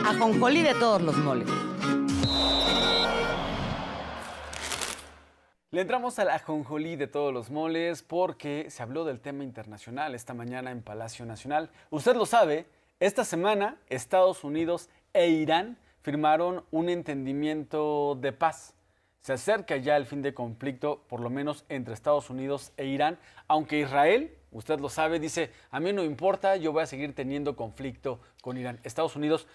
Ajonjolí de todos los moles. Le entramos al ajonjolí de todos los moles porque se habló del tema internacional esta mañana en Palacio Nacional. Usted lo sabe, esta semana Estados Unidos e Irán firmaron un entendimiento de paz. Se acerca ya el fin de conflicto, por lo menos entre Estados Unidos e Irán, aunque Israel, usted lo sabe, dice, a mí no importa, yo voy a seguir teniendo conflicto con Irán. Estados Unidos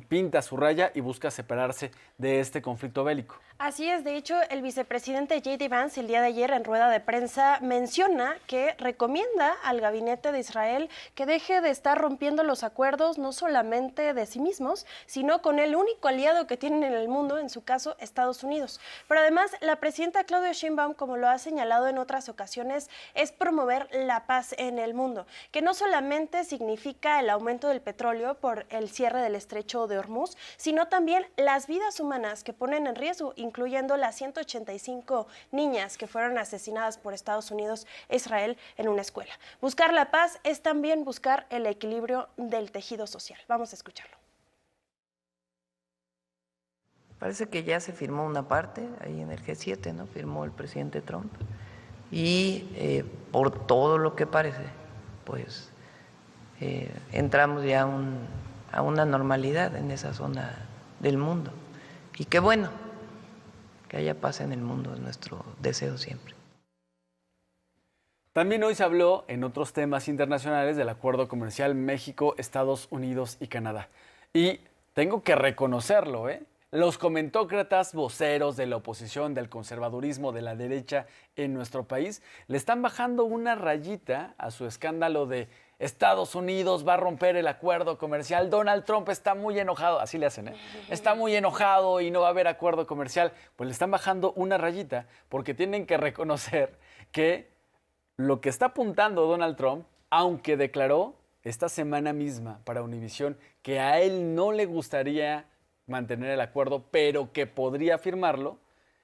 pinta su raya y busca separarse de este conflicto bélico. Así es, de hecho, el vicepresidente J.D. Vance el día de ayer en rueda de prensa menciona que recomienda al gabinete de Israel que deje de estar rompiendo los acuerdos no solamente de sí mismos, sino con el único aliado que tienen en el mundo, en su caso, Estados Unidos. Pero además, la presidenta Claudia Sheinbaum, como lo ha señalado en otras ocasiones, es promover la paz en el mundo, que no solamente significa el aumento del petróleo por el cierre del estrecho de Hormuz, sino también las vidas humanas que ponen en riesgo, incluyendo las 185 niñas que fueron asesinadas por Estados Unidos e Israel en una escuela. Buscar la paz es también buscar el equilibrio del tejido social. Vamos a escucharlo. Parece que ya se firmó una parte ahí en el G7, ¿no? Firmó el presidente Trump. Y por todo lo que parece, pues entramos ya a una normalidad en esa zona del mundo. Y qué bueno que haya paz en el mundo, es nuestro deseo siempre. También hoy se habló en otros temas internacionales del acuerdo comercial México, Estados Unidos y Canadá. Y tengo que reconocerlo, los comentócratas voceros de la oposición, del conservadurismo, de la derecha en nuestro país, le están bajando una rayita a su escándalo de Estados Unidos va a romper el acuerdo comercial, Donald Trump está muy enojado, así le hacen, está muy enojado y no va a haber acuerdo comercial. Pues le están bajando una rayita porque tienen que reconocer que lo que está apuntando Donald Trump, aunque declaró esta semana misma para Univisión que a él no le gustaría mantener el acuerdo, pero que podría firmarlo,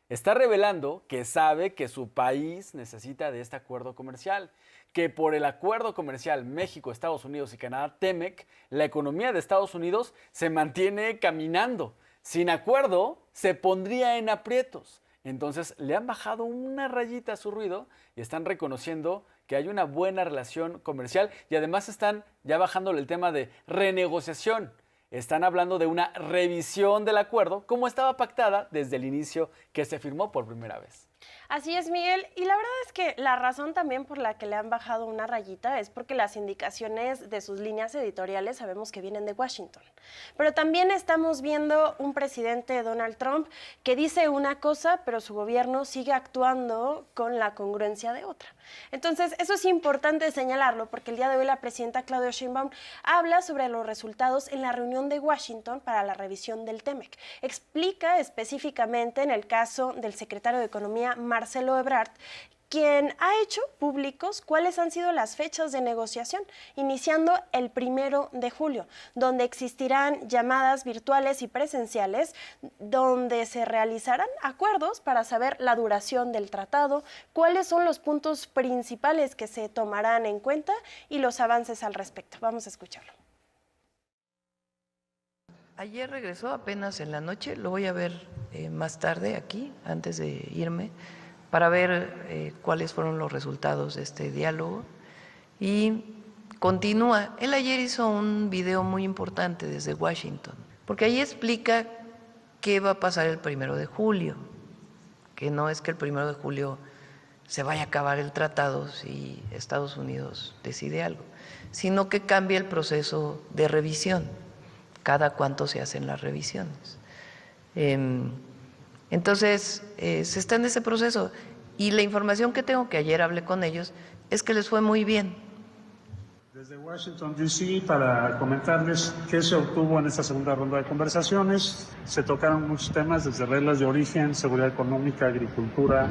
está revelando que sabe que su país necesita de este acuerdo comercial, que por el acuerdo comercial México, Estados Unidos y Canadá, TEMEC, la economía de Estados Unidos se mantiene caminando. Sin acuerdo, se pondría en aprietos. Entonces, le han bajado una rayita a su ruido y están reconociendo que hay una buena relación comercial y además están ya bajándole el tema de renegociación. Están hablando de una revisión del acuerdo como estaba pactada desde el inicio que se firmó por primera vez. Así es, Miguel, y la verdad es que la razón también por la que le han bajado una rayita es porque las indicaciones de sus líneas editoriales sabemos que vienen de Washington. Pero también estamos viendo un presidente, Donald Trump, que dice una cosa, pero su gobierno sigue actuando con la congruencia de otra. Entonces, eso es importante señalarlo porque el día de hoy la presidenta Claudia Sheinbaum habla sobre los resultados en la reunión de Washington para la revisión del TEMEC. Explica específicamente en el caso del secretario de Economía, Marcelo Ebrard, quien ha hecho públicos cuáles han sido las fechas de negociación, iniciando el 1 de julio, donde existirán llamadas virtuales y presenciales, donde se realizarán acuerdos para saber la duración del tratado, cuáles son los puntos principales que se tomarán en cuenta y los avances al respecto. Vamos a escucharlo. Ayer regresó apenas en la noche, lo voy a ver más tarde aquí, antes de irme, para ver cuáles fueron los resultados de este diálogo. Y continúa. Él ayer hizo un video muy importante desde Washington, porque ahí explica qué va a pasar el 1 de julio, que no es que el 1 de julio se vaya a acabar el tratado si Estados Unidos decide algo, sino que cambia el proceso de revisión, cada cuánto se hacen las revisiones. Entonces, se está en ese proceso y la información que tengo, que ayer hablé con ellos, es que les fue muy bien. Desde Washington, D.C., para comentarles qué se obtuvo en esta segunda ronda de conversaciones. Se tocaron muchos temas, desde reglas de origen, seguridad económica, agricultura,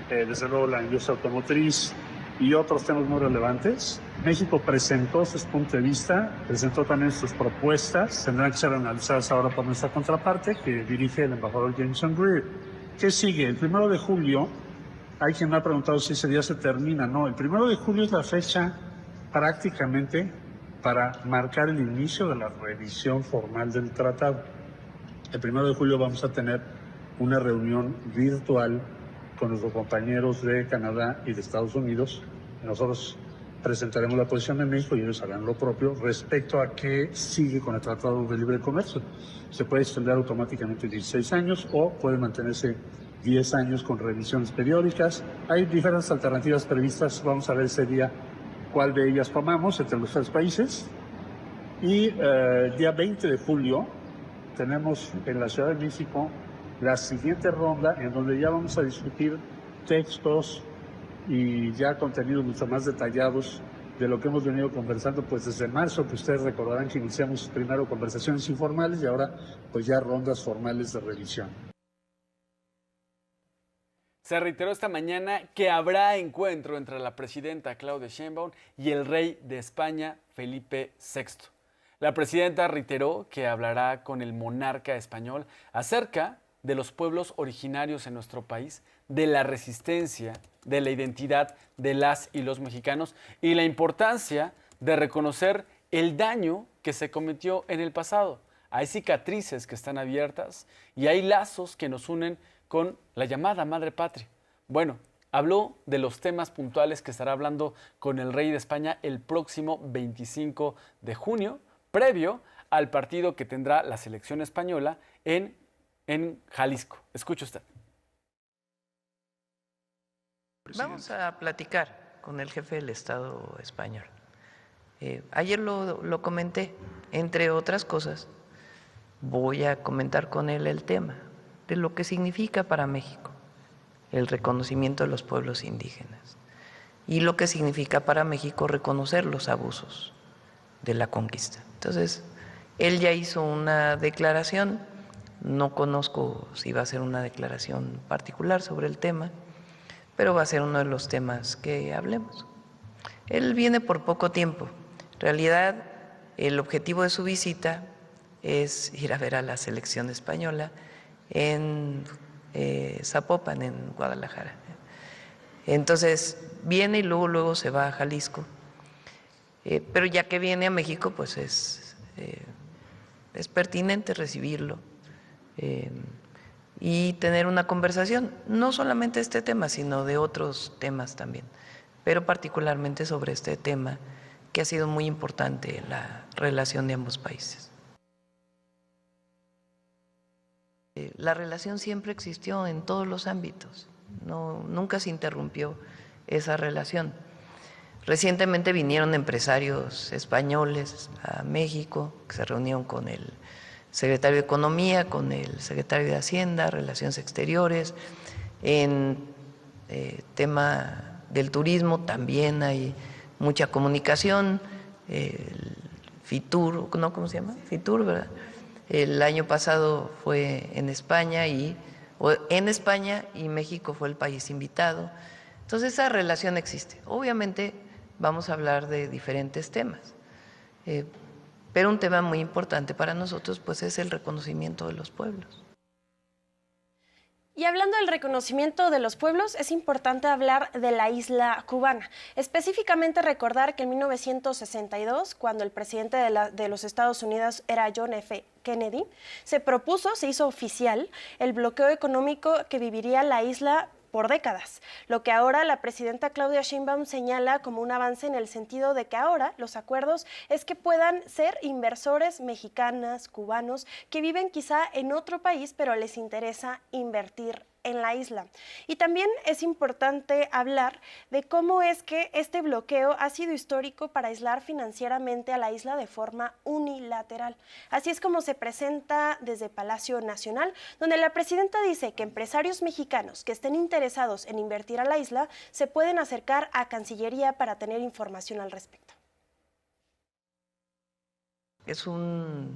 desde luego la industria automotriz y otros temas muy relevantes. México presentó sus puntos de vista, presentó también sus propuestas, tendrán que ser analizadas ahora por nuestra contraparte, que dirige el embajador Jameson Greer. ¿Qué sigue? El 1 de julio, hay quien me ha preguntado si ese día se termina. No, el 1 de julio es la fecha prácticamente para marcar el inicio de la revisión formal del tratado. El 1 de julio vamos a tener una reunión virtual con nuestros compañeros de Canadá y de Estados Unidos. Nosotros presentaremos la posición de México y ellos harán lo propio respecto a qué sigue con el Tratado de Libre Comercio. Se puede extender automáticamente 16 años o puede mantenerse 10 años con revisiones periódicas. Hay diferentes alternativas previstas. Vamos a ver ese día cuál de ellas tomamos entre los 3 países. Y el día 20 de julio tenemos en la Ciudad de México la siguiente ronda en donde ya vamos a discutir textos y ya contenidos mucho más detallados de lo que hemos venido conversando pues desde marzo, que ustedes recordarán que iniciamos primero conversaciones informales y ahora pues ya rondas formales de revisión. Se reiteró esta mañana que habrá encuentro entre la presidenta Claudia Sheinbaum y el rey de España, Felipe VI. La presidenta reiteró que hablará con el monarca español acerca de los pueblos originarios en nuestro país, de la resistencia, de la identidad de las y los mexicanos y la importancia de reconocer el daño que se cometió en el pasado. Hay cicatrices que están abiertas y hay lazos que nos unen con la llamada Madre Patria. Bueno, habló de los temas puntuales que estará hablando con el rey de España el próximo 25 de junio, previo al partido que tendrá la selección española en Jalisco. Escuche usted. Vamos a platicar con el jefe del Estado español. Ayer lo comenté, entre otras cosas, voy a comentar con él el tema de lo que significa para México el reconocimiento de los pueblos indígenas y lo que significa para México reconocer los abusos de la conquista. Entonces, él ya hizo una declaración, no conozco si va a ser una declaración particular sobre el tema, pero va a ser uno de los temas que hablemos. Él viene por poco tiempo. En realidad, el objetivo de su visita es ir a ver a la selección española en Zapopan, en Guadalajara. Entonces, viene y luego se va a Jalisco. Pero ya que viene a México, pues es pertinente recibirlo y tener una conversación, no solamente este tema, sino de otros temas también, pero particularmente sobre este tema que ha sido muy importante en la relación de ambos países. La relación siempre existió en todos los ámbitos, nunca se interrumpió esa relación. Recientemente vinieron empresarios españoles a México, que se reunieron con el secretario de Economía, con el secretario de Hacienda, Relaciones Exteriores. En tema del turismo también hay mucha comunicación. El FITUR, ¿no? ¿Cómo se llama? FITUR, ¿verdad? El año pasado fue en España y México fue el país invitado. Entonces esa relación existe. Obviamente vamos a hablar de diferentes temas, pero un tema muy importante para nosotros pues es el reconocimiento de los pueblos. Y hablando del reconocimiento de los pueblos, es importante hablar de la isla cubana. Específicamente recordar que en 1962, cuando el presidente de los Estados Unidos era John F. Kennedy, se hizo oficial el bloqueo económico que viviría la isla por décadas, lo que ahora la presidenta Claudia Sheinbaum señala como un avance en el sentido de que ahora los acuerdos es que puedan ser inversores mexicanas, cubanos, que viven quizá en otro país, pero les interesa invertir en la isla. Y también es importante hablar de cómo es que este bloqueo ha sido histórico para aislar financieramente a la isla de forma unilateral. Así es como se presenta desde Palacio Nacional, donde la presidenta dice que empresarios mexicanos que estén interesados en invertir a la isla se pueden acercar a Cancillería para tener información al respecto. Es un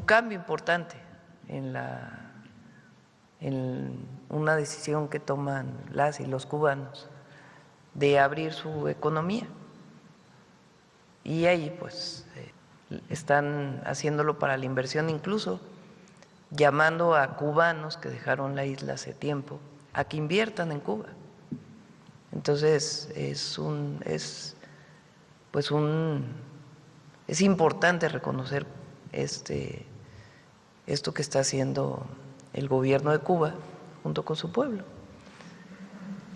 cambio importante en una decisión que toman las y los cubanos de abrir su economía. Y ahí pues están haciéndolo para la inversión, incluso llamando a cubanos que dejaron la isla hace tiempo a que inviertan en Cuba. Entonces es pues es importante reconocer esto que está haciendo el gobierno de Cuba junto con su pueblo.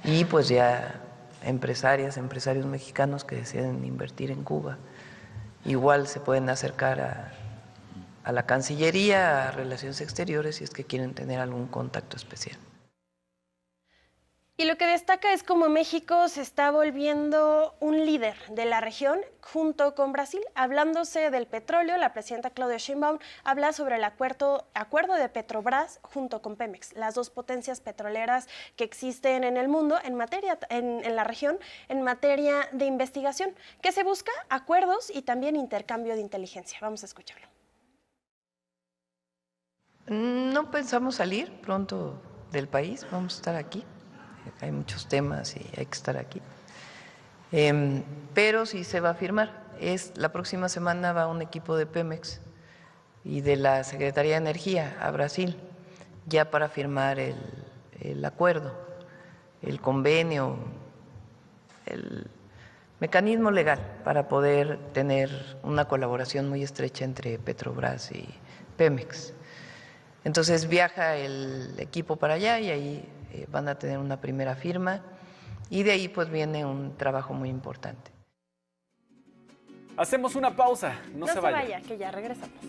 Y pues ya empresarios mexicanos que deciden invertir en Cuba, igual se pueden acercar a la Cancillería, a Relaciones Exteriores, si es que quieren tener algún contacto especial. Y lo que destaca es cómo México se está volviendo un líder de la región junto con Brasil. Hablándose del petróleo, la presidenta Claudia Sheinbaum habla sobre el acuerdo de Petrobras junto con Pemex, las dos potencias petroleras que existen en el mundo en la región en materia de investigación, que se busca acuerdos y también intercambio de inteligencia. Vamos a escucharlo. No pensamos salir pronto del país, vamos a estar aquí. Hay muchos temas y hay que estar aquí. Pero sí se va a firmar. La próxima semana va un equipo de Pemex y de la Secretaría de Energía a Brasil, ya para firmar el acuerdo, el convenio, el mecanismo legal para poder tener una colaboración muy estrecha entre Petrobras y Pemex. Entonces viaja el equipo para allá y ahí van a tener una primera firma y de ahí pues viene un trabajo muy importante. Hacemos una pausa, no se vaya. Que ya regresamos.